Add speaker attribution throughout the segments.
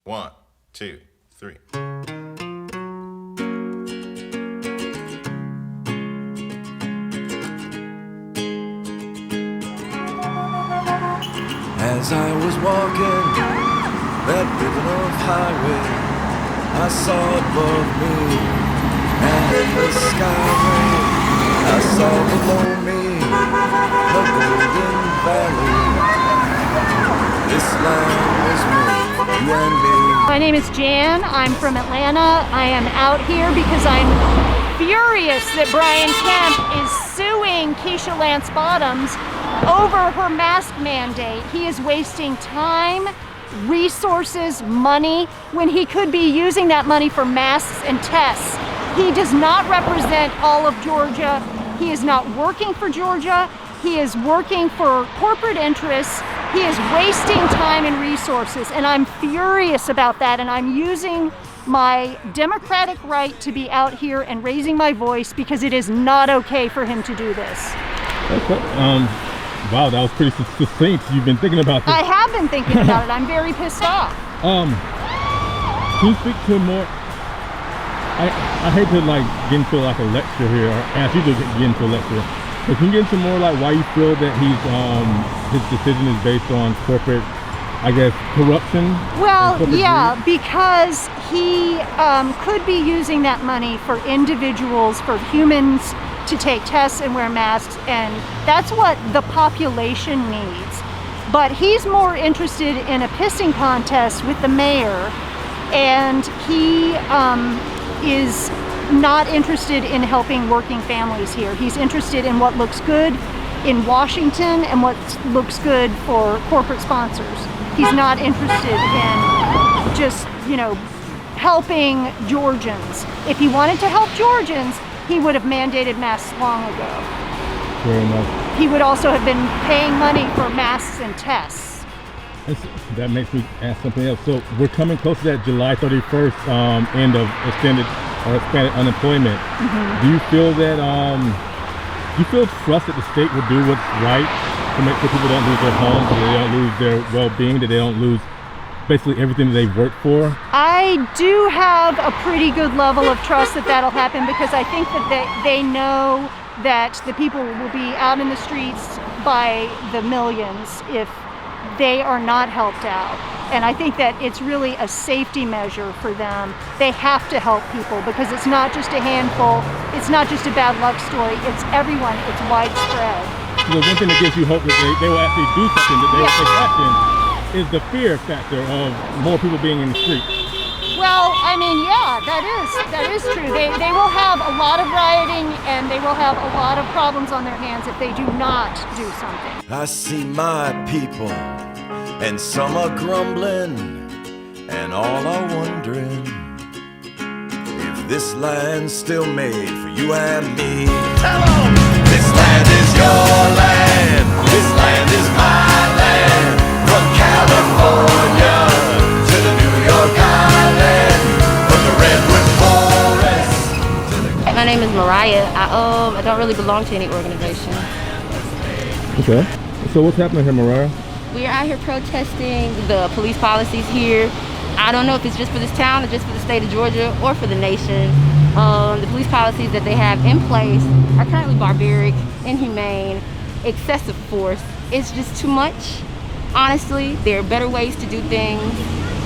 Speaker 1: 1, 2, 3.
Speaker 2: As I was walking that ribbon of highway, I saw above me, and in the skyway, I saw below me the golden valley. This land was me, you and me.
Speaker 3: My name is Jan. I'm from Atlanta. I am out here because I'm furious that Brian Kemp is suing Keisha Lance Bottoms over her mask mandate. He is wasting time, resources, money, when he could be using that money for masks and tests. He does not represent all of Georgia. He is not working for Georgia. He is working for corporate interests. He is wasting time and resources, and I'm furious about that, and I'm using my democratic right to be out here and raising my voice because it is not okay for him to do this.
Speaker 4: Okay. Wow, that was pretty succinct. You've been thinking about this.
Speaker 3: I have been thinking about it. I'm very pissed off.
Speaker 4: Can you speak to more? I hate to like get into like a lecture here, or ask you to get into a lecture. But can you get into more like why you feel that he's his decision is based on corporate, I guess, corruption?
Speaker 3: Well, yeah, because he could be using that money for individuals, for humans to take tests and wear masks, and that's what the population needs. But he's more interested in a pissing contest with the mayor, and he is not interested in helping working families here. He's interested in what looks good in Washington and what looks good for corporate sponsors. He's not interested in just, helping Georgians. If he wanted to help Georgians, he would have mandated masks long ago.
Speaker 4: Fair enough.
Speaker 3: He would also have been paying money for masks and tests.
Speaker 4: That makes me ask something else. So we're coming close to that July 31st end of expanded unemployment. Mm-hmm. Do you feel that, do you feel trust that the state will do what's right to make sure people don't lose their homes, that they don't lose their well-being, that they don't lose basically everything that they've worked for?
Speaker 3: I do have a pretty good level of trust that that'll happen, because I think that they know that the people will be out in the streets by the millions if they are not helped out. And I think that it's really a safety measure for them. They have to help people because it's not just a handful, it's not just a bad luck story, it's everyone, it's widespread.
Speaker 4: So one thing that gives you hope that they will actually do something, that they will take action, is the fear factor of more people being in the streets.
Speaker 3: Well, I mean, yeah, that is true. They will have a lot of rioting, and they will have a lot of problems on their hands if they do not do something.
Speaker 2: I see my people, and some are grumbling, and all are wondering if this land's still made for you and me. Tell 'em! This land is your land, this land is my land, from California to the New York Island, from the Redwood Forest to the...
Speaker 5: My name is Mariah. I don't really belong to any organization.
Speaker 4: Okay. So what's happening here, Mariah?
Speaker 5: We're out here protesting the police policies here. I don't know if it's just for this town or just for the state of Georgia or for the nation. The police policies that they have in place are currently barbaric, inhumane, excessive force. It's just too much. Honestly, there are better ways to do things,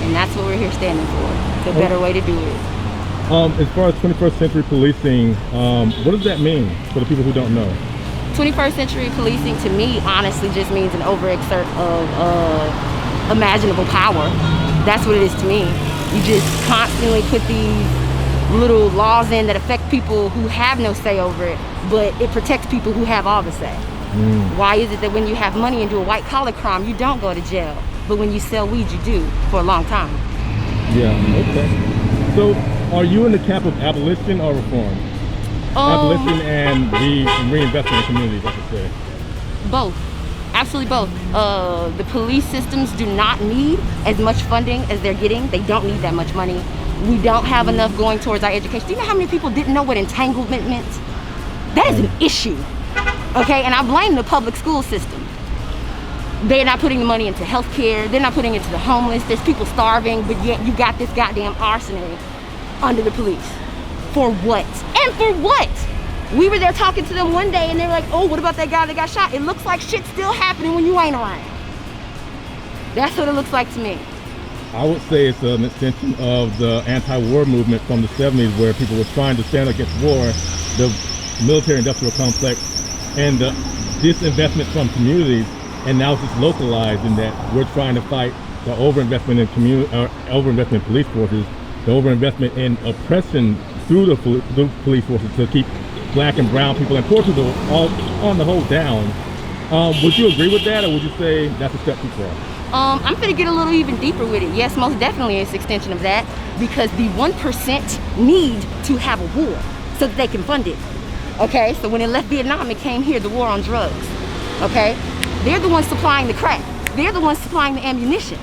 Speaker 5: and that's what we're here standing for. The better way to do it.
Speaker 4: As far as 21st century policing, what does that mean for the people who don't know?
Speaker 5: 21st century policing to me honestly just means an overexert of imaginable power. That's what it is to me. You just constantly put these little laws in that affect people who have no say over it, but it protects people who have all the say. Why is it that when you have money and do a white collar crime, you don't go to jail, but when you sell weed, you do for a long time?
Speaker 4: Yeah, okay. So are you in the camp of abolition or reform? Abolition and reinvestment in communities, I should say.
Speaker 5: Both. Absolutely both. The police systems do not need as much funding as they're getting. They don't need that much money. We don't have enough going towards our education. Do you know how many people didn't know what entanglement meant? That is an issue. Okay, and I blame the public school system. They're not putting the money into healthcare. They're not putting it into the homeless. There's people starving, but yet you got this goddamn arsenal under the police. For what? And for what? We were there talking to them one day and they're like, oh, what about that guy that got shot? It looks like shit's still happening when you ain't around. That's what it looks like to me.
Speaker 4: I would say it's an extension of the anti-war movement from the 70s, where people were trying to stand against war, the military-industrial complex, and the disinvestment from communities, and now it's just localized in that we're trying to fight the overinvestment in overinvestment in police forces, the overinvestment in oppression through the police forces to keep black and brown people and poor people all on the whole down. Would you agree with that, or would you say that's a step too far?
Speaker 5: I'm gonna get a little even deeper with it. Yes, most definitely it's an extension of that, because the 1% need to have a war so that they can fund it. Okay, so when it left Vietnam, it came here, the war on drugs. Okay, they're the ones supplying the crack. They're the ones supplying the ammunition.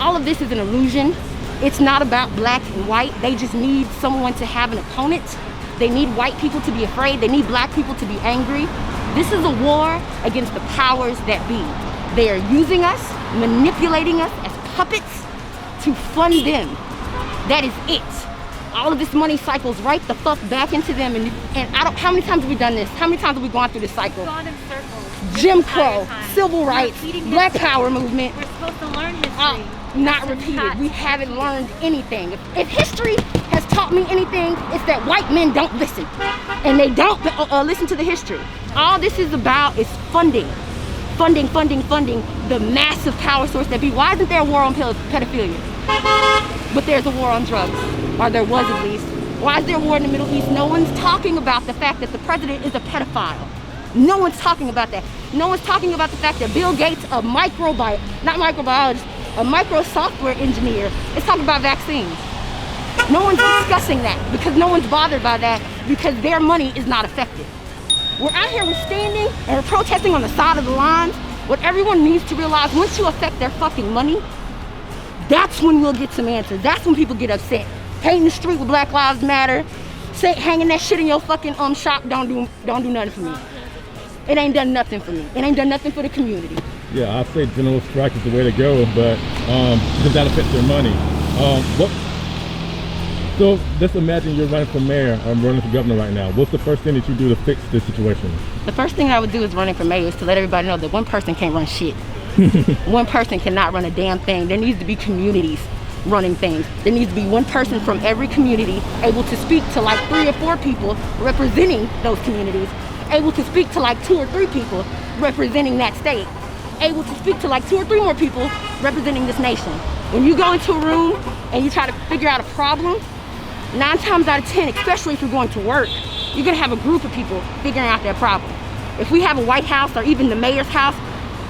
Speaker 5: All of this is an illusion. It's not about black and white. They just need someone to have an opponent. They need white people to be afraid. They need black people to be angry. This is a war against the powers that be. They are using us, manipulating us as puppets to fund them. That is it. All of this money cycles right the fuck back into them. And how many times have we done this? How many times have we gone through this cycle?
Speaker 6: Gone in circles.
Speaker 5: Jim Crow, civil rights, Black Power movement.
Speaker 6: We're supposed to learn history.
Speaker 5: Not repeated. We haven't learned anything. If history has taught me anything, it's that white men don't listen. And they don't listen to the history. All this is about is funding. Funding the massive power source that be. Why isn't there a war on pedophilia? But there's a war on drugs, or there was at least. Why is there a war in the Middle East? No one's talking about the fact that the president is a pedophile. No one's talking about that. No one's talking about the fact that Bill Gates, a micro software engineer, is talking about vaccines. No one's discussing that because no one's bothered by that, because their money is not effective. We're out here, we're standing and we're protesting on the side of the lines. What everyone needs to realize, once you affect their fucking money, that's when we'll get some answers. That's when people get upset. Painting the street with Black Lives Matter, hanging that shit in your fucking shop don't do nothing for me. It ain't done nothing for me. It ain't done nothing for the community.
Speaker 4: Yeah, I'd say general strike is the way to go, but because that affects their money. So let's imagine you're running for mayor or running for governor right now. What's the first thing that you do to fix this situation?
Speaker 5: The first thing I would do is running for mayor is to let everybody know that one person can't run shit. One person cannot run a damn thing. There needs to be communities running things. There needs to be one person from every community able to speak to like 3 or 4 people representing those communities, able to speak to like 2 or 3 people representing that state, able to speak to like 2 or 3 more people representing this nation. When you go into a room and you try to figure out a problem, 9 times out of 10, especially if you're going to work, you're gonna have a group of people figuring out that problem. If we have a White House or even the mayor's house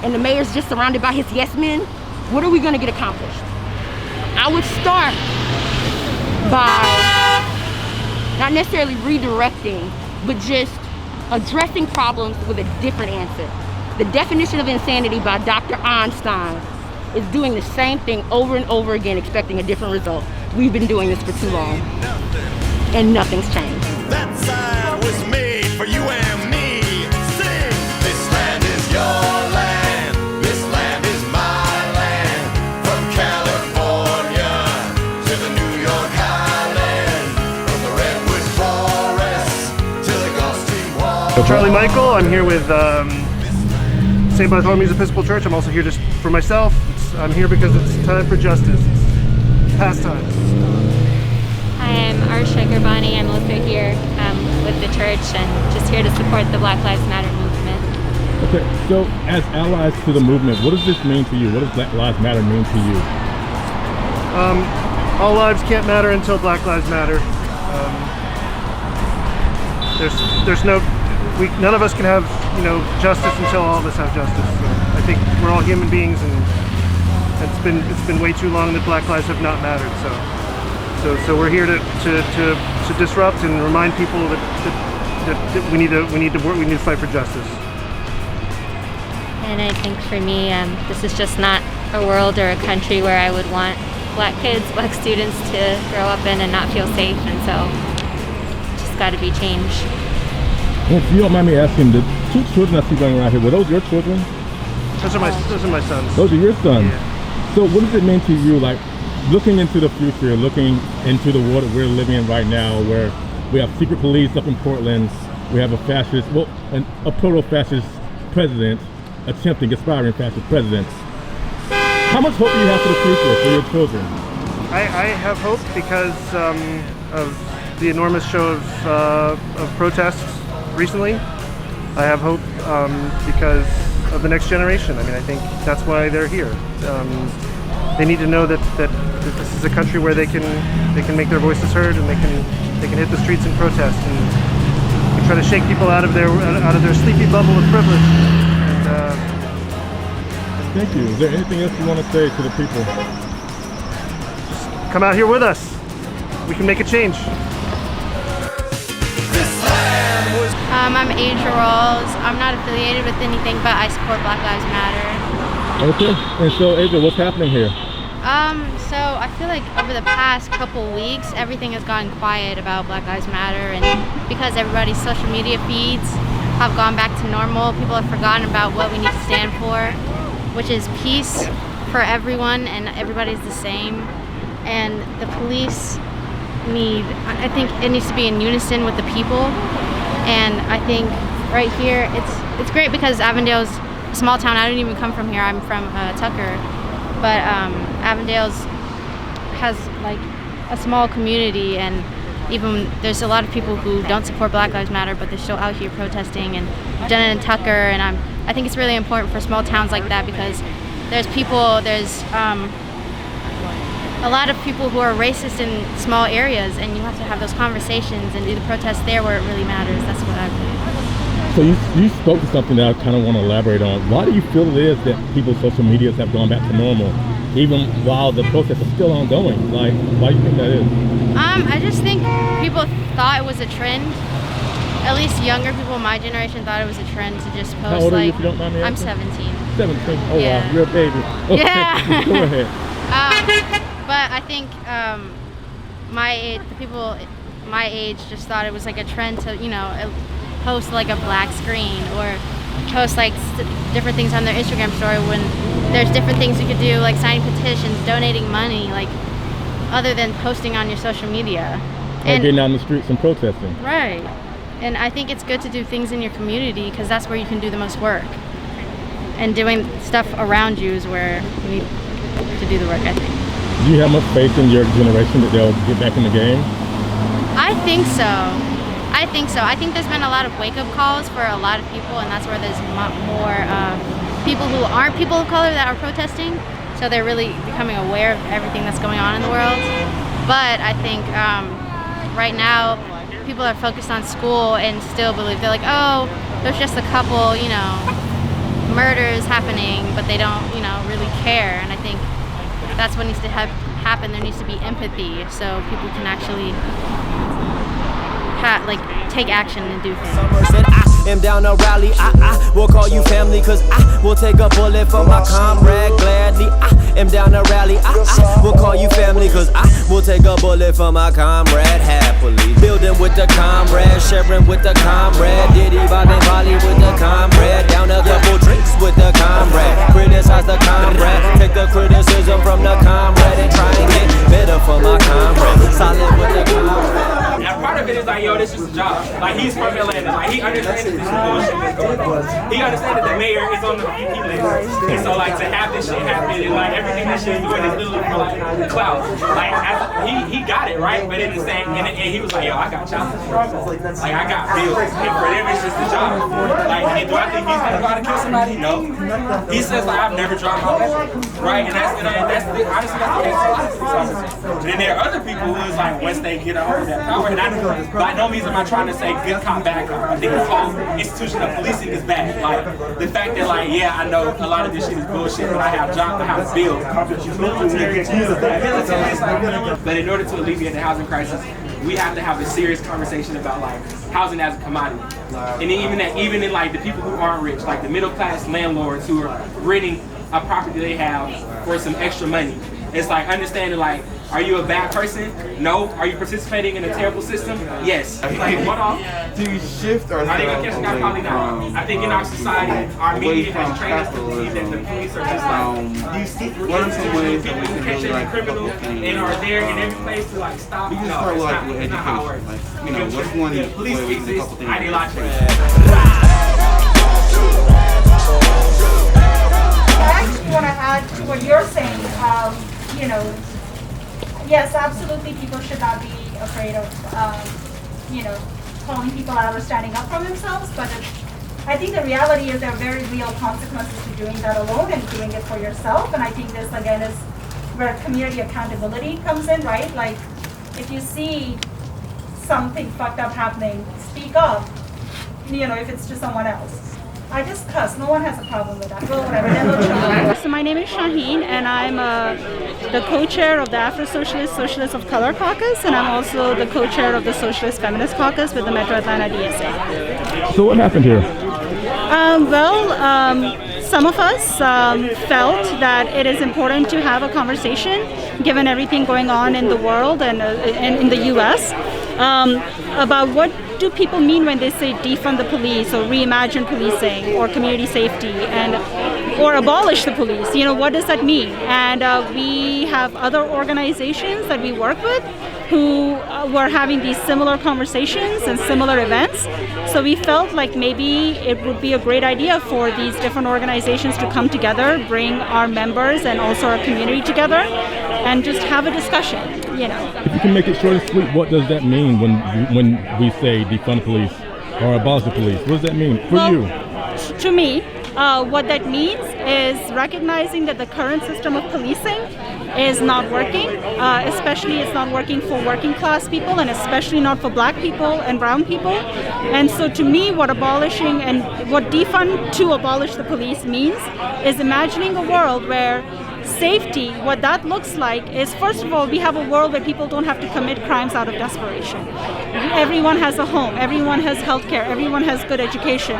Speaker 5: and the mayor's just surrounded by his yes men, what are we gonna get accomplished? I would start by not necessarily redirecting, but just addressing problems with a different answer. The definition of insanity by Dr. Einstein is doing the same thing over and over again, expecting a different result. We've been doing this for too long, and nothing's changed.
Speaker 2: That sign was made for you and me. Sing! This land is your land. This land is my land. From California to the New York Highland. From the Redwood Forest to the Gulf Stream Wall.
Speaker 7: Charlie Michael, I'm here with St. Bartholomew's Episcopal Church. I'm also here just for myself. I'm here because it's time for justice. It's past time.
Speaker 6: Hi, I'm Arsha Garbani. I'm also here with the church and just here to support the Black Lives Matter movement.
Speaker 4: Okay, so as allies to the movement, what does this mean to you? What does Black Lives Matter mean to you?
Speaker 7: All lives can't matter until Black Lives Matter. None of us can have, justice until all of us have justice. So I think we're all human beings, and it's been way too long that Black lives have not mattered. So we're here to disrupt and remind people that we need to work. We need to fight for justice.
Speaker 6: And I think for me, this is just not a world or a country where I would want Black kids, Black students to grow up in and not feel safe. And so, just got to be changed.
Speaker 4: If you don't mind me asking, the 2 children I see running around here, were those your children?
Speaker 7: Those are my sons.
Speaker 4: Those are your sons.
Speaker 7: Yeah.
Speaker 4: So what does it mean to you, like, looking into the future, looking into the world that we're living in right now, where we have secret police up in Portland, we have a fascist, well, a proto-fascist president attempting, aspiring fascist presidents. How much hope do you have for the future, for your children?
Speaker 7: I have hope because of the enormous show of protests recently. I have hope because of the next generation. I mean, I think that's why they're here. They need to know that this is a country where they can make their voices heard, and they can hit the streets and protest and try to shake people out of their sleepy bubble of privilege. And,
Speaker 4: Thank you. Is there anything else you want to say to the people?
Speaker 7: just come out here with us. We can make a change.
Speaker 6: I'm Asia Rawls. I'm not affiliated with anything, but I support Black Lives Matter.
Speaker 4: Okay. And so, Asia, what's happening here?
Speaker 6: So I feel like over the past couple weeks, everything has gone quiet about Black Lives Matter, and because everybody's social media feeds have gone back to normal, people have forgotten about what we need to stand for, which is peace for everyone, and everybody's the same. And the police I think it needs to be in unison with the people. And I think right here, it's great because Avondale's a small town. I don't even come from here. I'm from Tucker, but Avondale's has like a small community, and even there's a lot of people who don't support Black Lives Matter, but they're still out here protesting, and we've done it in Tucker. And I think it's really important for small towns like that because there's a lot of people who are racist in small areas, and you have to have those conversations and do the protests there where it really matters. That's what I believe.
Speaker 4: So you spoke to something that I kind of want to elaborate on. Why do you feel it is that people's social medias have gone back to normal, even while the protests are still ongoing? Like, why do you think that is?
Speaker 6: I just think people thought it was a trend. At least younger people in my generation thought it was a trend to just post.
Speaker 4: How old are you, if you don't mind me
Speaker 6: I'm
Speaker 4: asking?
Speaker 6: 17.
Speaker 4: 17. Oh
Speaker 6: Yeah.
Speaker 4: wow, you're a baby. Okay.
Speaker 6: Yeah.
Speaker 4: Go ahead.
Speaker 6: But I think the people my age just thought it was like a trend to, post like a black screen or post like different things on their Instagram story when there's different things you could do, like signing petitions, donating money, like other than posting on your social media.
Speaker 4: Or getting out in the streets and protesting.
Speaker 6: Right. And I think it's good to do things in your community because that's where you can do the most work. And doing stuff around you is where you need to do the work, I think.
Speaker 4: Do you have much faith in your generation that they'll get back in the game?
Speaker 6: I think so. I think there's been a lot of wake-up calls for a lot of people, and that's where there's more people who aren't people of color that are protesting. So they're really becoming aware of everything that's going on in the world. But I think right now people are focused on school and still believe they're like, oh, there's just a couple, murders happening, but they don't, really care. And I think that's what needs to happen. There needs to be empathy so people can actually take action and do things.
Speaker 8: I am down to rally. I will call you family, cause I will take a bullet for my comrade gladly. I am down to rally. I will call you family, cause I will take a bullet for my comrade happily. Building with the comrade, sharing with the comrade. Diddy bobbing volley with the comrade. Down a couple drinks with the comrade. Criticize the comrade. Take the criticism from the comrade and try and get better for my comrade. Solid with the comrade.
Speaker 9: And part of it is like, yo, this is a job. Like, he's from Atlanta. Like, he understands that this is bullshit that's going on. He understands that the mayor is on the VP list. And so, like, to have this shit happen and, like, everything that shit is doing is literally for, like, clout. Like, he got it, right? But in the same, and he was like, yo, I got jobs. Like, I got bills. And for them, it's just a job. Like, and do I think he's going to go out and kill somebody? No. He says, like, I've never dropped my weapon. Right? And honestly, that's the case for a lot of people. Then there are other people who is like, once they get a hold of that power, and by no means am I trying to say good cop, bad cop. I think the whole institution of policing is bad. Like, the fact that, like, yeah, I know a lot of this shit is bullshit, but I have jobs, I have bills. But in order to alleviate the housing crisis, we have to have a serious conversation about, like, housing as a commodity. And even in like the people who aren't rich, like the middle class landlords who are renting a property they have for some extra money. It's like understanding, like, Are you a bad person? No. Are you participating in a terrible system? Yes. Like, what off?
Speaker 10: Do you shift our
Speaker 9: I think probably not. I think in our society, our media has trained us to believe that the police are just like these super institutions, people who catch any criminal and are there in every place to like stop.
Speaker 10: We can
Speaker 9: No,
Speaker 10: start
Speaker 9: it's
Speaker 10: with
Speaker 9: not,
Speaker 10: like
Speaker 9: it's not how it works.
Speaker 10: education. Like, you know, what's one
Speaker 9: The police
Speaker 10: way we can do a
Speaker 9: exist
Speaker 10: couple things?
Speaker 9: ideologically.
Speaker 3: I actually want to add to what you're saying. You know, yes, absolutely, people should not be afraid of, you know, calling people out or standing up for themselves. But I think the reality is there are very real consequences to doing that alone and doing it for yourself. And I think this, again, is where community accountability comes in, right? Like, if you see something fucked up happening, speak up, you know, if it's to someone else. I just cuss. No one has a problem with that. Well, whatever.
Speaker 11: So my name is Shaheen, and I'm the co-chair of the Afrosocialists, Socialists of Color Caucus, and I'm also the co-chair of the Socialist Feminist Caucus with the Metro Atlanta DSA.
Speaker 4: So what happened here?
Speaker 11: Some of us felt that it is important to have a conversation, given everything going on in the world and in the U.S., about what do people mean when they say defund the police or reimagine policing or community safety or abolish the police. You know, what does that mean? And we have other organizations that we work with who were having these similar conversations and similar events. So we felt like maybe it would be a great idea for these different organizations to come together, bring our members and also our community together, and just have a discussion, you know.
Speaker 4: If you can make it short and sweet, what does that mean when we say defund the police or abolish the police? What does that mean for you?
Speaker 11: To me, what that means is recognizing that the current system of policing is not working, especially it's not working for working class people and especially not for black people and brown people. And so to me, what abolishing and what defund to abolish the police means is imagining a world where safety, what that looks like is, first of all, we have a world where people don't have to commit crimes out of desperation. Everyone has a home, everyone has healthcare, everyone has good education,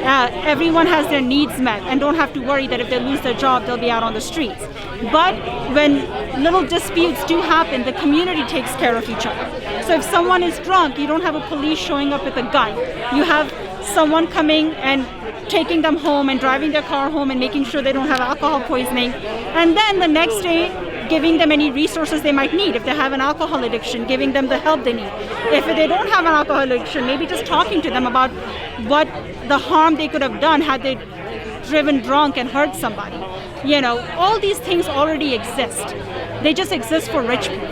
Speaker 11: everyone has their needs met and don't have to worry that if they lose their job, they'll be out on the streets. But when little disputes do happen, the community takes care of each other. So if someone is drunk, you don't have a police showing up with a gun. You have someone coming and taking them home and driving their car home and making sure they don't have alcohol poisoning. And then the next day, giving them any resources they might need. If they have an alcohol addiction, giving them the help they need. If they don't have an alcohol addiction, maybe just talking to them about what the harm they could have done had they driven drunk and hurt somebody. You know, all these things already exist. They just exist for rich people.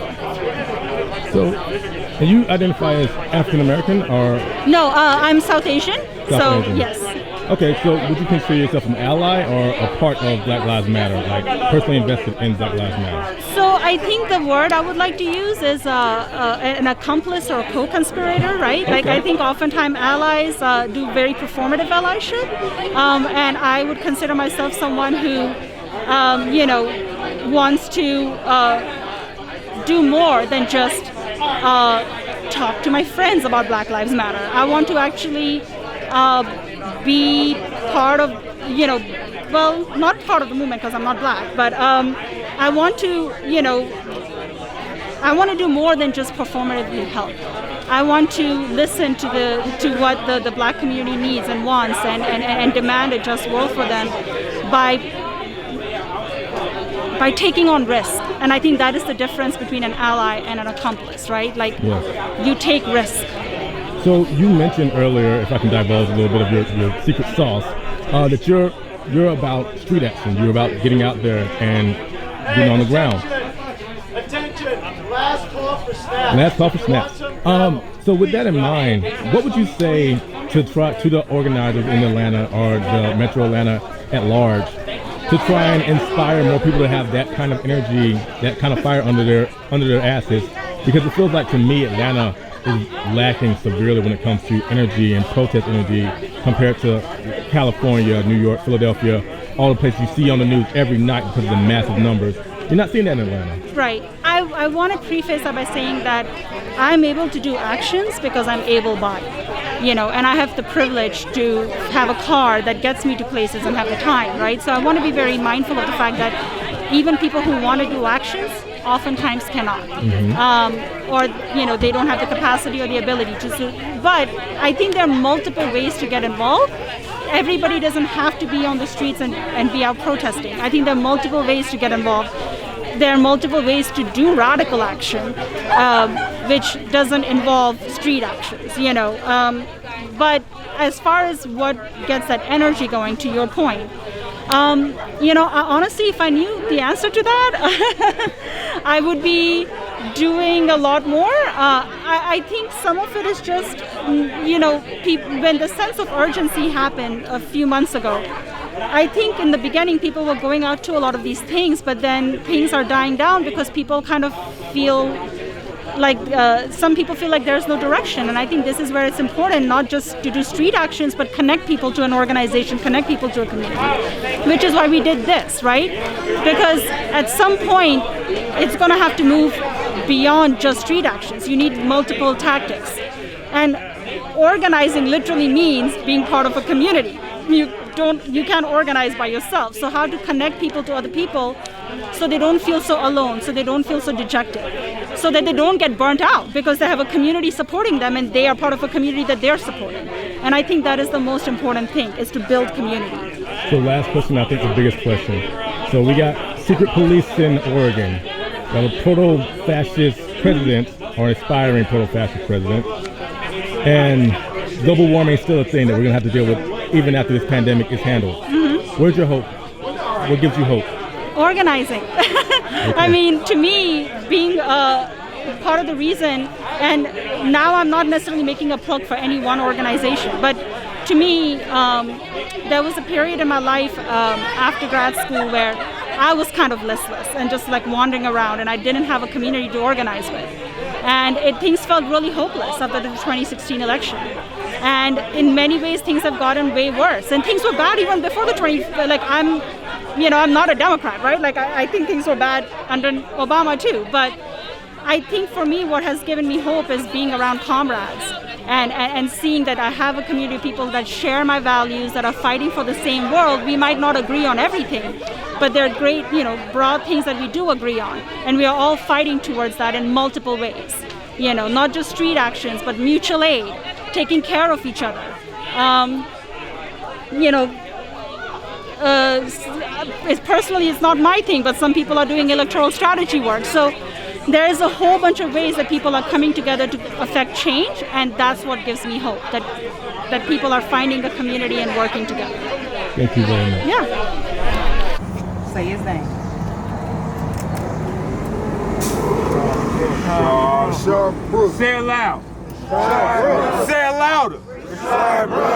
Speaker 4: So, and you identify as African American or?
Speaker 11: No, I'm South Asian.
Speaker 4: South Asian.
Speaker 11: Yes.
Speaker 4: Okay, so would you consider yourself an ally or a part of Black Lives Matter, like personally invested in Black Lives Matter?
Speaker 11: So I think the word I would like to use is an accomplice or a co-conspirator, right?
Speaker 4: Okay.
Speaker 11: Like I think oftentimes allies do very performative allyship, and I would consider myself someone who, you know, wants to do more than just talk to my friends about Black Lives Matter. I want to actually be part of, you know, well, not part of the movement because I'm not black, but I want to, you know, I want to do more than just performatively help. I want to listen to what the black community needs and wants and demand a just world for them by taking on risk. And I think that is the difference between an ally and an accomplice, right? Like, yes. You take risk.
Speaker 4: So you mentioned earlier, if I can divulge a little bit of your secret sauce, that you're about street action. You're about getting out there and getting on the ground.
Speaker 12: Attention! Last call for snaps.
Speaker 4: Last call for snaps. So with that in mind, what would you say to the organizers in Atlanta or the Metro Atlanta at large to try and inspire more people to have that kind of energy, that kind of fire under their asses? Because it feels like to me Atlanta is lacking severely when it comes to energy and protest energy compared to California, New York, Philadelphia, all the places you see on the news every night because of the massive numbers. You're not seeing that in Atlanta.
Speaker 11: Right. I want to preface that by saying that I'm able to do actions because I'm able-bodied, you know, and I have the privilege to have a car that gets me to places and have the time, right? So I want to be very mindful of the fact that even people who want to do actions oftentimes cannot, or they don't have the capacity or the ability to. But I think there are multiple ways to get involved. Everybody doesn't have to be on the streets and be out protesting. I think there are multiple ways to get involved. There are multiple ways to do radical action, which doesn't involve street actions, But as far as what gets that energy going, to your point, honestly, if I knew the answer to that, I would be doing a lot more. I think some of it is just, when the sense of urgency happened a few months ago, I think in the beginning people were going out to a lot of these things, but then things are dying down because people kind of feel like some people feel like there's no direction. And I think this is where it's important not just to do street actions, but connect people to an organization, connect people to a community, which is why we did this, right? Because at some point it's going to have to move beyond just street actions. You need multiple tactics. And organizing literally means being part of a community. You can't organize by yourself. So how to connect people to other people so they don't feel so alone, so they don't feel so dejected, so that they don't get burnt out because they have a community supporting them and they are part of a community that they're supporting. And I think that is the most important thing, is to build community.
Speaker 4: So last question, I think the biggest question. So we got secret police in Oregon. We have a proto-fascist president, or aspiring proto-fascist president. And global warming is still a thing that we're going to have to deal with even after this pandemic is handled. Where's your hope? What gives you hope?
Speaker 11: Organizing. I mean, to me, being part of the reason, and now I'm not necessarily making a plug for any one organization, but to me, there was a period in my life after grad school where I was kind of listless and just like wandering around, and I didn't have a community to organize with. And things felt really hopeless after the 2016 election. And in many ways, things have gotten way worse. And things were bad even before the I'm not a Democrat, right? Like, I think things were bad under Obama too. But I think for me, what has given me hope is being around comrades and seeing that I have a community of people that share my values, that are fighting for the same world. We might not agree on everything, but there are great, broad things that we do agree on. And we are all fighting towards that in multiple ways. Not just street actions, but mutual aid, taking care of each other. Personally, it's not my thing, but some people are doing electoral strategy work. So there is a whole bunch of ways that people are coming together to affect change, and that's what gives me hope, that people are finding a community and working together.
Speaker 4: Thank you very much.
Speaker 11: Yeah.
Speaker 13: Say his name.
Speaker 14: Rayshard Brooks.
Speaker 15: Say it loud.
Speaker 14: Say it louder.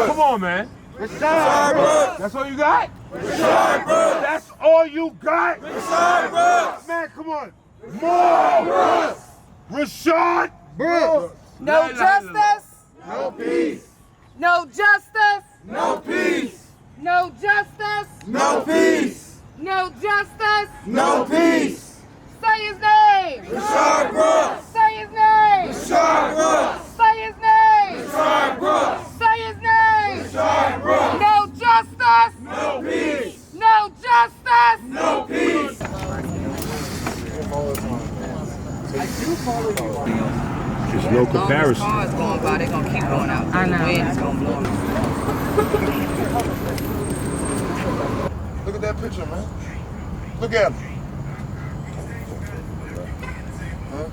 Speaker 15: Come on, man.
Speaker 14: Rayshard Brooks.
Speaker 15: That's all you got?
Speaker 14: Rayshard Brooks.
Speaker 15: That's all you got?
Speaker 14: Rayshard Brooks.
Speaker 15: Man, come on. More
Speaker 14: Brooks.
Speaker 15: Rayshard
Speaker 14: Brooks.
Speaker 13: No justice.
Speaker 14: No peace.
Speaker 13: No justice.
Speaker 14: No peace.
Speaker 13: No justice.
Speaker 14: No peace.
Speaker 13: No justice.
Speaker 14: No peace.
Speaker 13: Say his name.
Speaker 14: Rayshard Brooks.
Speaker 13: Say his name.
Speaker 14: Rayshard Brooks.
Speaker 13: Say his name.
Speaker 14: Rayshard Brooks.
Speaker 13: Say his name.
Speaker 14: Rayshard Brooks.
Speaker 13: No justice.
Speaker 14: No peace.
Speaker 13: No justice.
Speaker 14: No peace.
Speaker 15: There's no comparison.
Speaker 13: Cars going by, they're gonna keep going out. I know.
Speaker 14: Look at that picture, man. Look at him. Huh?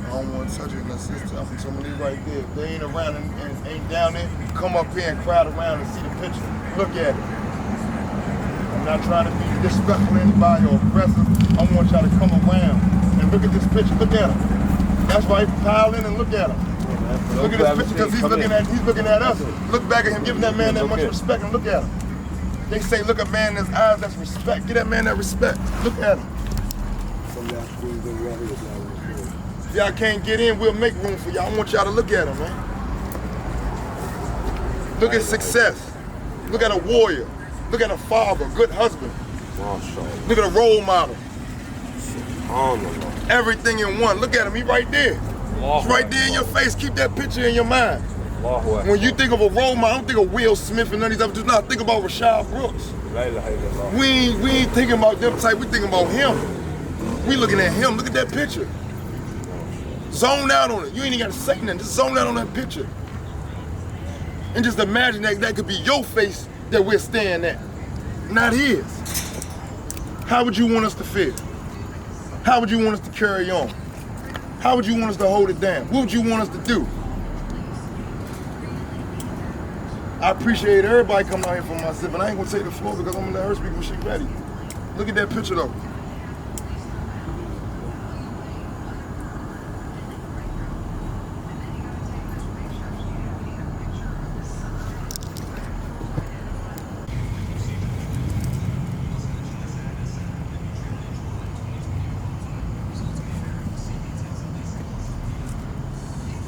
Speaker 14: I don't want to touch it unless it's tough. Some of these right there, if they ain't around and ain't down there, come up here and crowd around and see the picture. Look at it. I'm not trying to be disrespectful to anybody or aggressive. I want y'all to come around and look at this picture. Look at him. That's why he piled in and look at him. Look at this picture because he's looking at us. Look back at him, giving that man that much respect, and look at him. They say look at man in his eyes, that's respect. Give that man that respect. Look at him. If y'all can't get in, we'll make room for y'all. I want y'all to look at him, man. Look at success. Look at a warrior. Look at a father, good husband. Look at a role model. Everything in one. Look at him, he right there. He's right there in your face. Keep that picture in your mind. When you think of a role model, don't think of Will Smith and none of these other dudes. No, think about Rayshard Brooks. We ain't thinking about them type, we thinking about him. We looking at him. Look at that picture. Zone out on it. You ain't even got to say nothing. Just zone out on that picture. And just imagine that could be your face that we're staring at, not his. How would you want us to feel? How would you want us to carry on? How would you want us to hold it down? What would you want us to do? I appreciate everybody coming out here for myself, and I ain't gonna take the floor because I'm gonna let her speak when she's ready. Look at that picture though.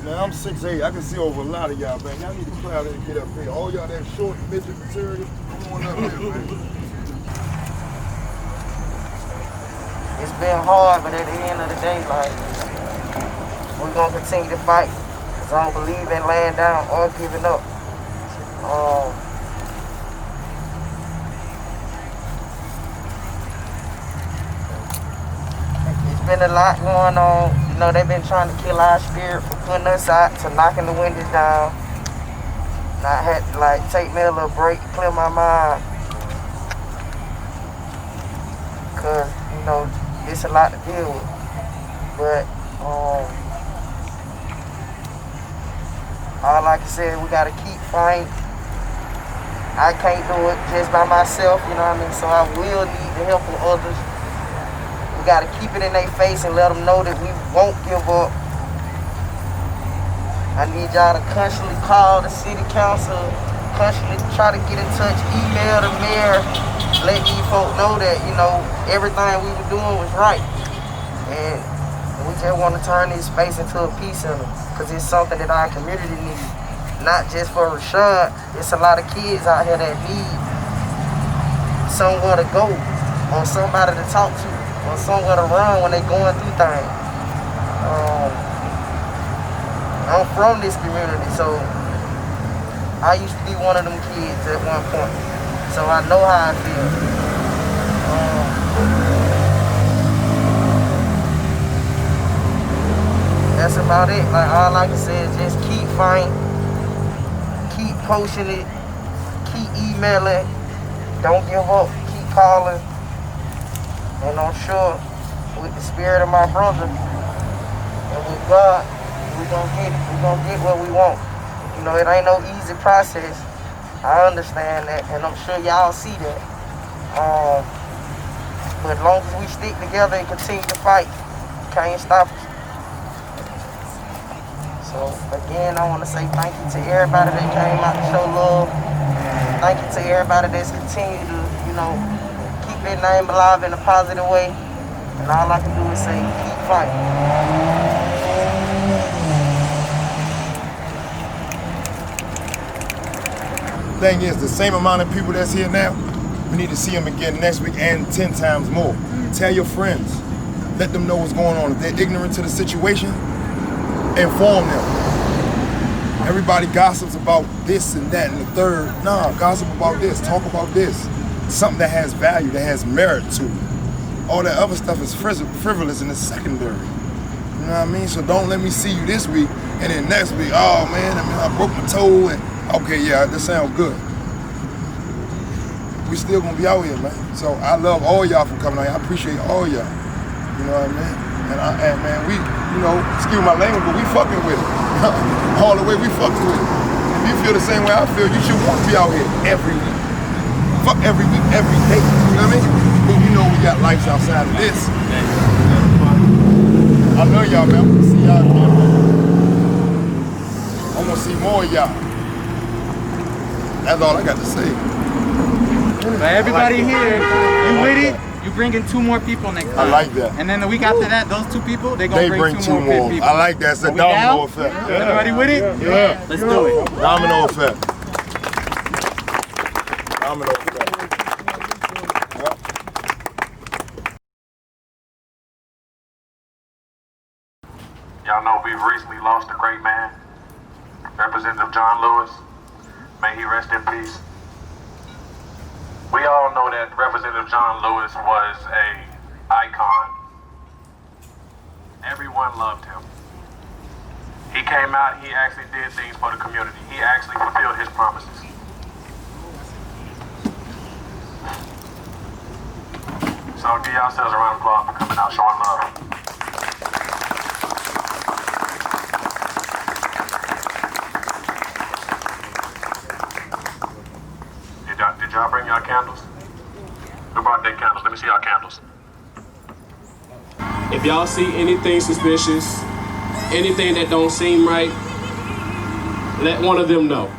Speaker 14: Man, I'm 6'8". I can see over a lot of y'all, man. Y'all need to crowd and get up here. All y'all that short, midget material, come on up here, man.
Speaker 16: It's been hard, but at the end of the day, like, we're gonna continue to fight. Cause I don't believe in laying down or giving up. It's been a lot going on. You know, they've been trying to kill our spirit from putting us out to knocking the windows down. And I had to like take me a little break, clear my mind. Cause, you know, it's a lot to deal with. But all I can say is we gotta keep fighting. I can't do it just by myself, you know what I mean? So I will need the help of others. We gotta keep it in their face and let them know that we won't give up. I need y'all to constantly call the city council, constantly try to get in touch, email the mayor, let these folk know that, you know, everything we were doing was right. And we just want to turn this space into a peace center, because it's something that our community needs. Not just for Rayshard, it's a lot of kids out here that need somewhere to go, or somebody to talk to, or somewhere to run when they're going through things. I'm from this community, so I used to be one of them kids at one point. So I know how I feel. That's about it. Like, all I can say is just keep fighting, keep posting it, keep emailing, don't give up, keep calling. And I'm sure with the spirit of my brother and with God, we're gonna get it. We're gonna get what we want. You know, it ain't no easy process. I understand that, and I'm sure y'all see that. But as long as we stick together and continue to fight, can't stop us. So again, I want to say thank you to everybody that came out to show love. Thank you to everybody that's continued to, you know, keep their name alive in a positive way. And all I can do is say, keep fighting.
Speaker 14: Thing is, the same amount of people that's here now, we need to see them again next week and 10 times more. Tell your friends. Let them know what's going on. If they're ignorant to the situation, inform them. Everybody gossips about this and that and the third. Nah, gossip about this, talk about this. Something that has value, that has merit to it. All that other stuff is frivolous and it's secondary. You know what I mean? So don't let me see you this week and then next week, oh man, I broke my toe and okay, yeah, that sounds good. We still gonna be out here, man. So I love all y'all for coming out here. I appreciate all y'all. You know what I mean? And man, we, you know, excuse my language, but we fucking with it. All the way we fucking with it. If you feel the same way I feel, you should want to be out here every week. Fuck every week, every day. You know what I mean? But you know we got lives outside of this. I love y'all, man. I want to see y'all again, man. I want to see more of y'all. That's all I got to say.
Speaker 17: But everybody here, you with it? You bring in 2 more people next time.
Speaker 14: I like that.
Speaker 17: And then the week after that, those 2 people, they gonna bring 2 more people.
Speaker 14: I like that. It's a domino effect.
Speaker 17: Everybody with it?
Speaker 14: Yeah.
Speaker 17: Let's do it.
Speaker 14: Domino effect. Domino effect.
Speaker 18: Y'all know we've recently lost a great man, Representative John Lewis. May he rest in peace. We all know that Representative John Lewis was an icon came out, he actually did things for the community. He actually fulfilled his promises. So give yourselves a round of applause for coming out, showing love. Did y'all bring y'all candles? Who brought their candles? Let me see y'all candles.
Speaker 9: If y'all see anything suspicious, anything that don't seem right, let one of them know.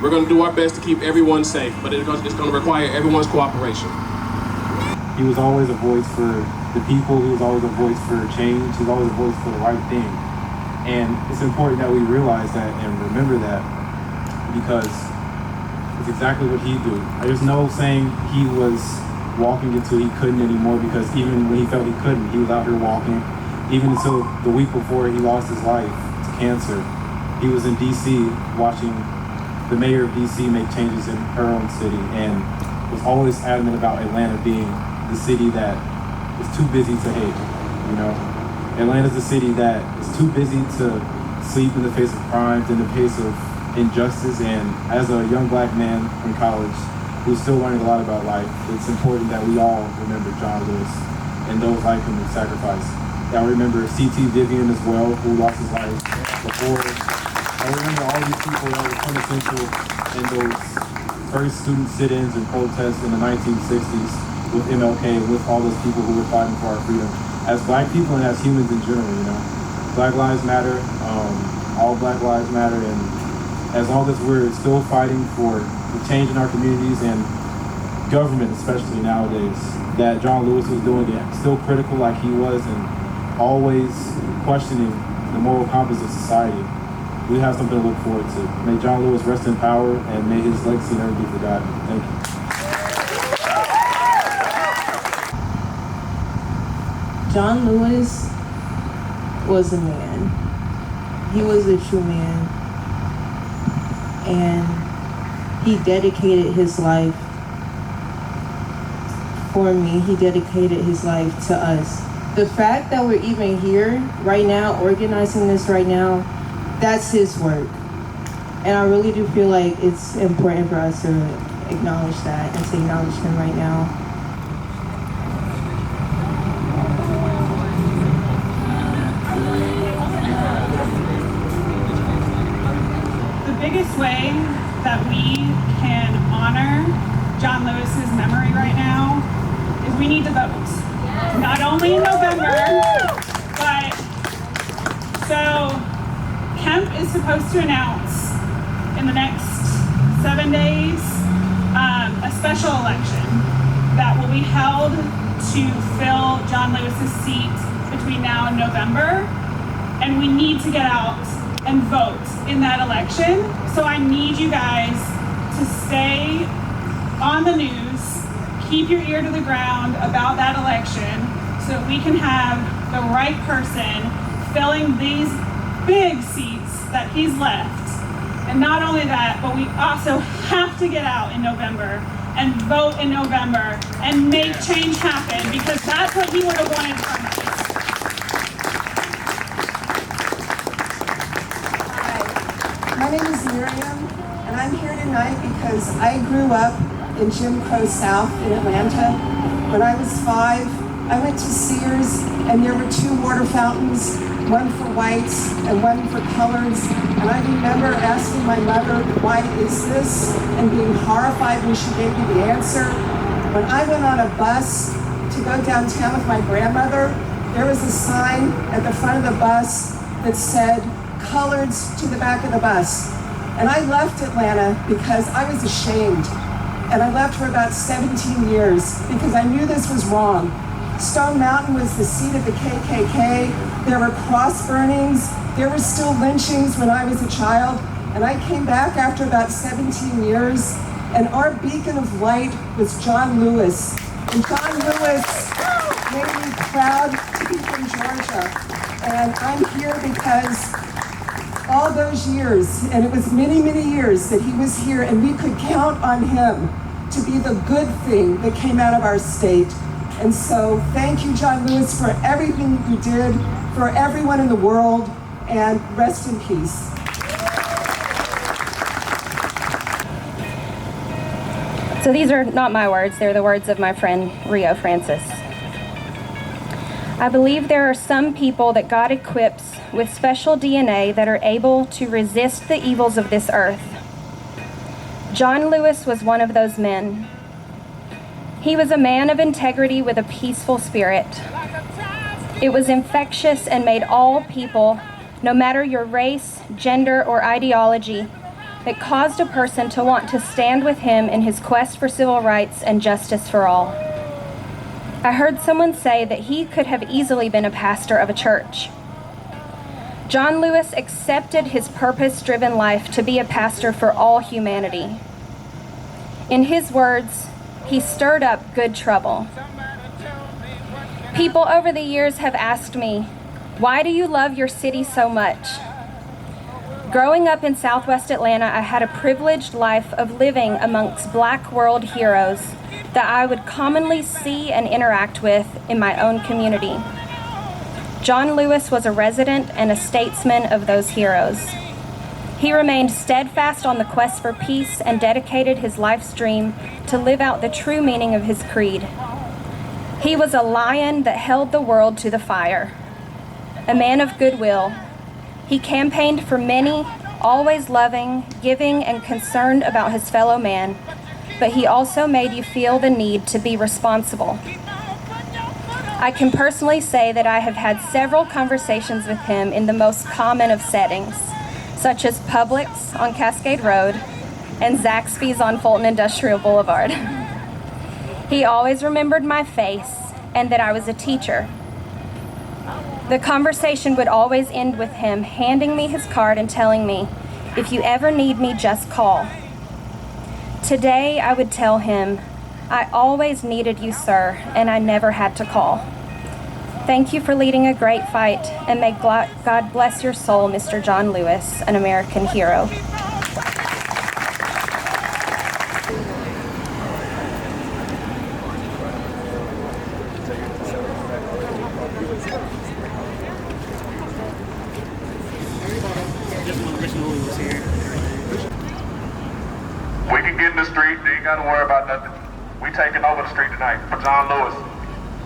Speaker 9: We're gonna do our best to keep everyone safe, but it's gonna require everyone's cooperation.
Speaker 19: He was always a voice for the people. He was always a voice for change. He was always a voice for the right thing. And it's important that we realize that and remember that, because it's exactly what he do. There's no saying he was walking until he couldn't anymore, because even when he felt he couldn't, he was out here walking. Even until the week before he lost his life to cancer, he was in DC watching the mayor of DC make changes in her own city, and was always adamant about Atlanta being the city that is too busy to hate. You know, Atlanta's the city that is too busy to sleep in the face of crimes, in the face of injustice. And as a young black man in college who's still learning a lot about life, it's important that we all remember John Lewis and those like him who sacrificed. I remember C.T. Vivian as well, who lost his life before. I remember all these people that were quintessential in those first student sit-ins and protests in the 1960s with MLK, with all those people who were fighting for our freedom. As black people and as humans in general, you know, Black Lives Matter, all Black Lives Matter, and as long as we're still fighting for the change in our communities and government, especially nowadays, that John Lewis was doing it, still critical like he was, and always questioning the moral compass of society, we have something to look forward to. May John Lewis rest in power, and may his legacy never be forgotten. Thank you.
Speaker 20: John Lewis was a man. He was a true man. And he dedicated his life for me. He dedicated his life to us. The fact that we're even here right now, organizing this right now, that's his work. And I really do feel like it's important for us to acknowledge that and to acknowledge him right now.
Speaker 11: The biggest way that we can honor John Lewis's memory right now is we need to vote. Not only in November, but so Kemp is supposed to announce in the next 7 days a special election that will be held to fill John Lewis's seat between now and November, and we need to get out and vote in that election. So I need you guys to stay on the news, keep your ear to the ground about that election, so that we can have the right person filling these big seats that he's left. And not only that, but we also have to get out in November and vote in November and make change happen, because that's what he would have wanted from us.
Speaker 21: My name is Miriam, and I'm here tonight because I grew up in Jim Crow South in Atlanta. When I was 5, I went to Sears, and there were 2 water fountains, one for whites and one for coloreds. And I remember asking my mother, "Why is this?" and being horrified when she gave me the answer. When I went on a bus to go downtown with my grandmother, there was a sign at the front of the bus that said, "Coloreds to the back of the bus." And I left Atlanta because I was ashamed. And I left for about 17 years because I knew this was wrong. Stone Mountain was the seat of the KKK. There were cross burnings. There were still lynchings when I was a child. And I came back after about 17 years, and our beacon of light was John Lewis. And John Lewis made me proud to be from Georgia. And I'm here because all those years, and it was many, many years that he was here, and we could count on him to be the good thing that came out of our state. And so thank you, John Lewis, for everything you did for everyone in the world. and rest in peace.
Speaker 1: So these are not my words, they're the words of my friend Rio Francis. I believe there are some people that God equips with special DNA that are able to resist the evils of this earth. John Lewis was one of those men. He was a man of integrity with a peaceful spirit. It was infectious and made all people, no matter your race, gender, or ideology, that caused a person to want to stand with him in his quest for civil rights and justice for all. I heard someone say that he could have easily been a pastor of a church. John Lewis accepted his purpose-driven life to be a pastor for all humanity. In his words, he stirred up good trouble. People over the years have asked me, why do you love your city so much? Growing up in Southwest Atlanta, I had a privileged life of living amongst Black world heroes that I would commonly see and interact with in my own community. John Lewis was a resident and a statesman of those heroes. He remained steadfast on the quest for peace and dedicated his life's dream to live out the true meaning of his creed. He was a lion that held the world to the fire, a man of goodwill. He campaigned for many, always loving, giving, and concerned about his fellow man, but he also made you feel the need to be responsible. I can personally say that I have had several conversations with him in the most common of settings, such as Publix on Cascade Road and Zaxby's on Fulton Industrial Boulevard. He always remembered my face and that I was a teacher. The conversation would always end with him handing me his card and telling me, if you ever need me, just call. Today, I would tell him, I always needed you, sir, and I never had to call. Thank you for leading a great fight, and may God bless your soul, Mr. John Lewis, an American hero.
Speaker 18: We can get in the street, you ain't gotta worry about nothing. We taking over the street tonight for John Lewis.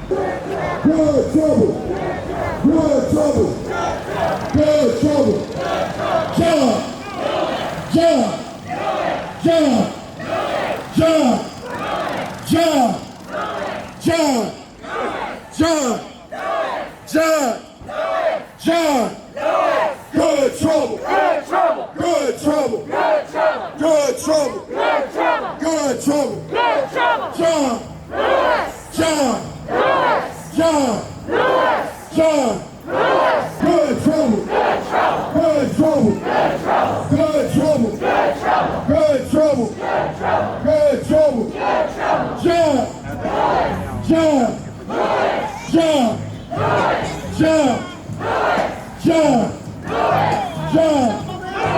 Speaker 15: Good trouble. Good trouble. Good trouble. John. John. John. John. John. John. John. John. John. Good trouble. Good trouble. Good trouble. Good trouble. Good trouble. Good trouble. Good trouble. Good trouble. John. Lewis. John. Lewis. John. Lewis. John. Lewis. Good trouble. Good trouble. Good trouble. Good trouble. Good trouble. Good trouble. Good trouble. Good trouble. Good trouble. Good trouble. John. John. Lewis. John. Lewis. John. Lewis. John. John.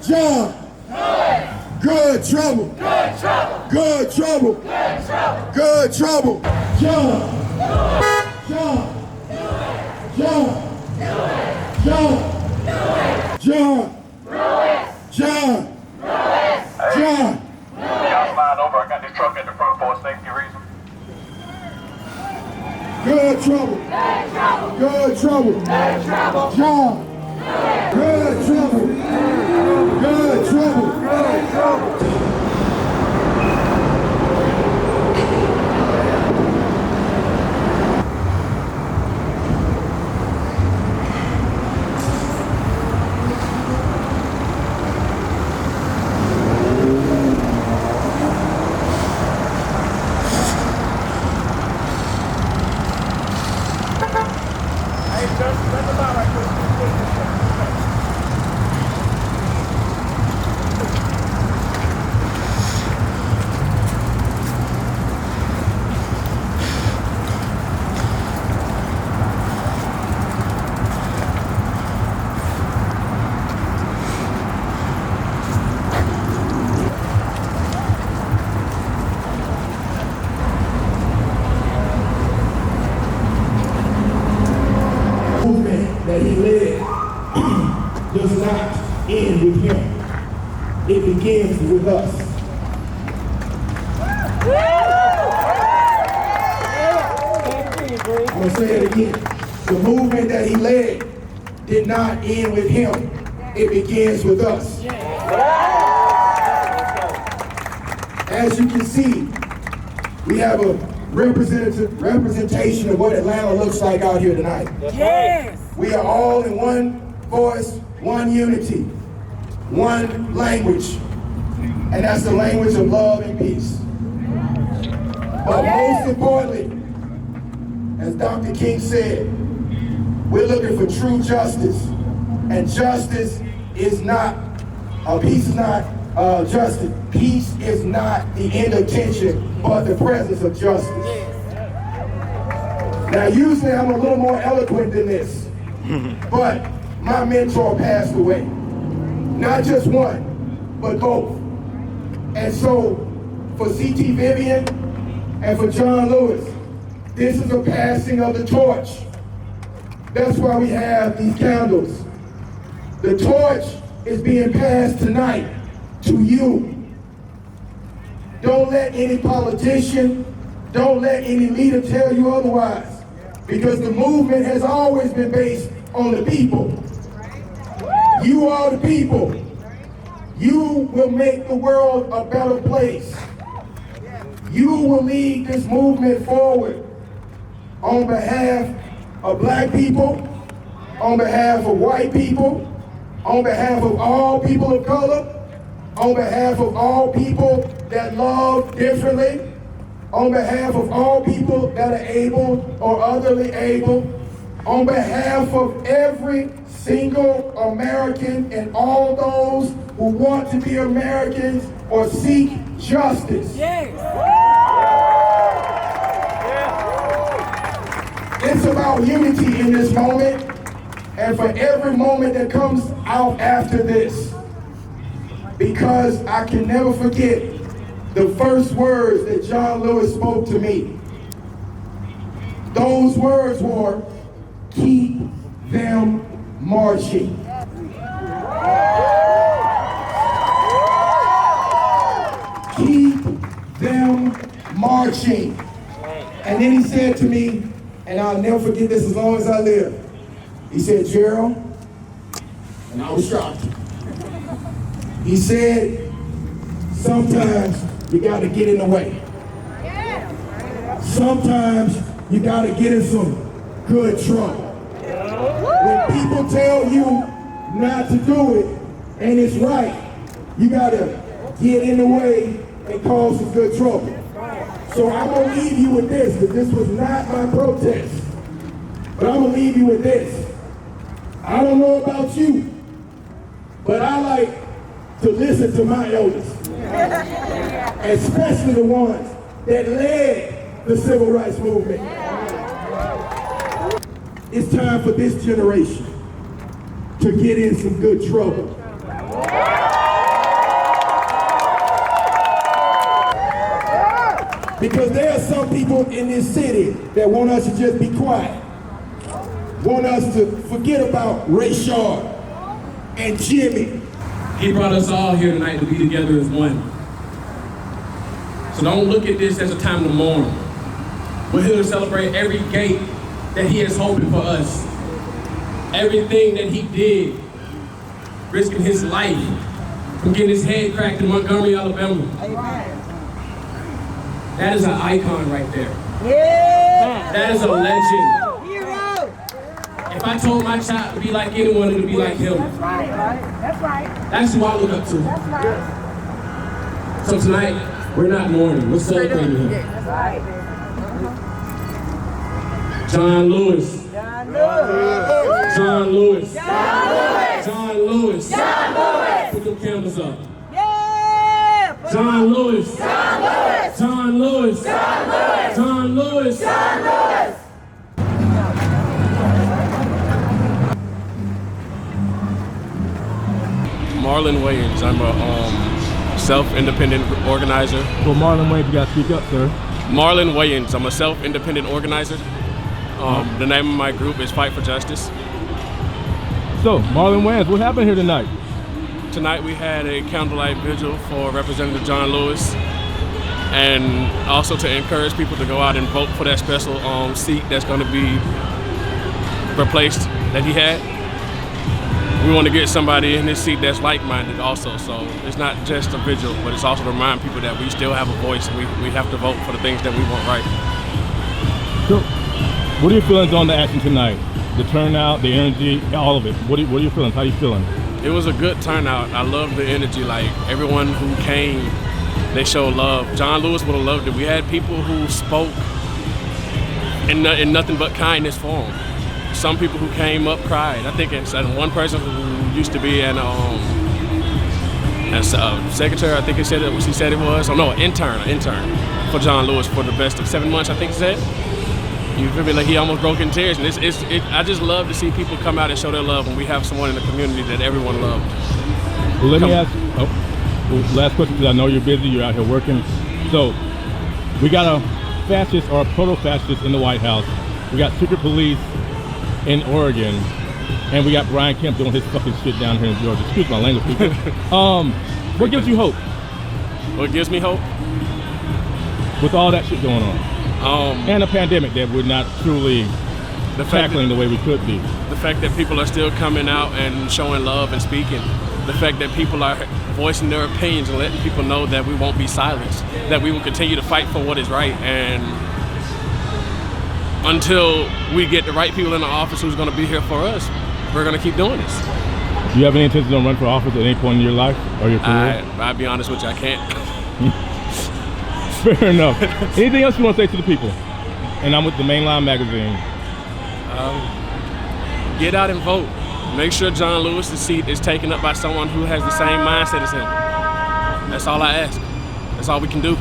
Speaker 15: John. Good trouble. Good trouble. Good trouble. Good trouble. Good trouble. John. John. John. John. John. John. John.
Speaker 18: Y'all slide over. I got this truck at the front for a safety reason.
Speaker 15: Good trouble. Good trouble. Good trouble. Good trouble. John. Good trouble. Good trouble. Good trouble. That he led end with him. It begins with us. I'm gonna say it again. The movement that he led did not end with him. It begins with us. As you can see, we have a representation of what Atlanta looks like out here tonight.
Speaker 13: Yes.
Speaker 15: We are all in one voice, one unity, one language, and that's the language of love and peace. But most importantly, as Dr. King said, we're looking for true justice, and justice is not, peace is not justice. Peace is not the end of tension, but the presence of justice. Now, usually I'm a little more eloquent than this, but my mentor passed away. Not just one, but both. And so, for C.T. Vivian and for John Lewis, this is a passing of the torch. That's why we have these candles. The torch is being passed tonight to you. Don't let any politician, don't let any leader tell you otherwise, because the movement has always been based on the people. You are the people. You will make the world a better place. You will lead this movement forward on behalf of black people, on behalf of white people, on behalf of all people of color, on behalf of all people that love differently, on behalf of all people that are able or otherly able, on behalf of every single American and all those who want to be Americans or seek justice. It's about unity in this moment, and for every moment that comes out after this, because I can never forget the first words that John Lewis spoke to me. Those words were, "Keep them marching." Keep them marching. And then he said to me, and I'll never forget this as long as I live, he said, "Gerald," and I was shocked. He said, "Sometimes you gotta get in the way. Sometimes you gotta get in some good trouble. When people tell you not to do it, and it's right, you gotta get in the way and cause some good trouble." So I'm gonna leave you with this, because this was not my protest. But I'm gonna leave you with this. I don't know about you, but I like to listen to my elders, especially the ones that led the civil rights movement. It's time for this generation to get in some good trouble. Because there are some people in this city that want us to just be quiet, want us to forget about Rayshard and Jimmy.
Speaker 5: He brought us all here tonight to be together as one. So don't look at this as a time to mourn. We're here to celebrate every gate that he has opened for us. Everything that he did, risking his life from getting his head cracked in Montgomery, Alabama. That is an icon right there. Yeah. That is a legend. Hero. If I told my child to be like anyone, it would be like him. That's right. That's right. That's who I look up to. That's right. So tonight, we're not mourning. We're celebrating him. That's right. John Lewis. John Lewis. John Lewis. John Lewis. John Lewis. John Lewis. Put them candles up. John Lewis. John Lewis. John Lewis. John Lewis. John Lewis. John Lewis.
Speaker 22: Marlon Wayans. I'm a self-independent organizer.
Speaker 4: Well, Marlon Wayans, you got to speak up, sir.
Speaker 22: Marlon Wayans. I'm a self-independent organizer. The name of my group is Fight for Justice.
Speaker 4: So, Marlon Wayans, what happened here tonight?
Speaker 22: tonight we had a candlelight vigil for Representative John Lewis, and also to encourage people to go out and vote for that special seat that's going to be replaced that he had. We want to get somebody in this seat that's like-minded also, so it's not just a vigil, but it's also to remind people that we still have a voice and we have to vote for the things that we want right.
Speaker 4: So, what are your feelings on the action tonight? The turnout, the energy, all of it. What are your feelings? How are you feeling?
Speaker 22: It was a good turnout. I love the energy. Like, everyone who came, they showed love. John Lewis would have loved it. We had people who spoke in nothing but kindness for him. Some people who came up cried. I think it's one person who used to be as secretary, I think she said it was. Oh no, intern for John Lewis for the best of 7 months, I think he said. You feel me? Like, he almost broke in tears. And I just love to see people come out and show their love when we have someone in the community that everyone loved.
Speaker 4: Well, let me ask, last question, because I know you're busy, you're out here working. So, we got a fascist or a proto-fascist in the White House. We got secret police in Oregon, and we got Brian Kemp doing his fucking shit down here in Georgia. Excuse my language, people. What gives you hope?
Speaker 22: What gives me hope?
Speaker 4: With all that shit going on. And a pandemic that we're not truly tackling the way we could be.
Speaker 22: The fact that people are still coming out and showing love and speaking. The fact that people are voicing their opinions and letting people know that we won't be silenced. That we will continue to fight for what is right. And until we get the right people in the office who's going to be here for us, we're going to keep doing this.
Speaker 4: Do you have any intentions on running for office at any point in your life or your career?
Speaker 22: I'll be honest with you, I can't.
Speaker 4: Fair enough. Anything else you want to say to the people? And I'm with the Mainline magazine.
Speaker 22: Get out and vote. Make sure John Lewis's seat is taken up by someone who has the same mindset as him. That's all I ask. That's all we can do.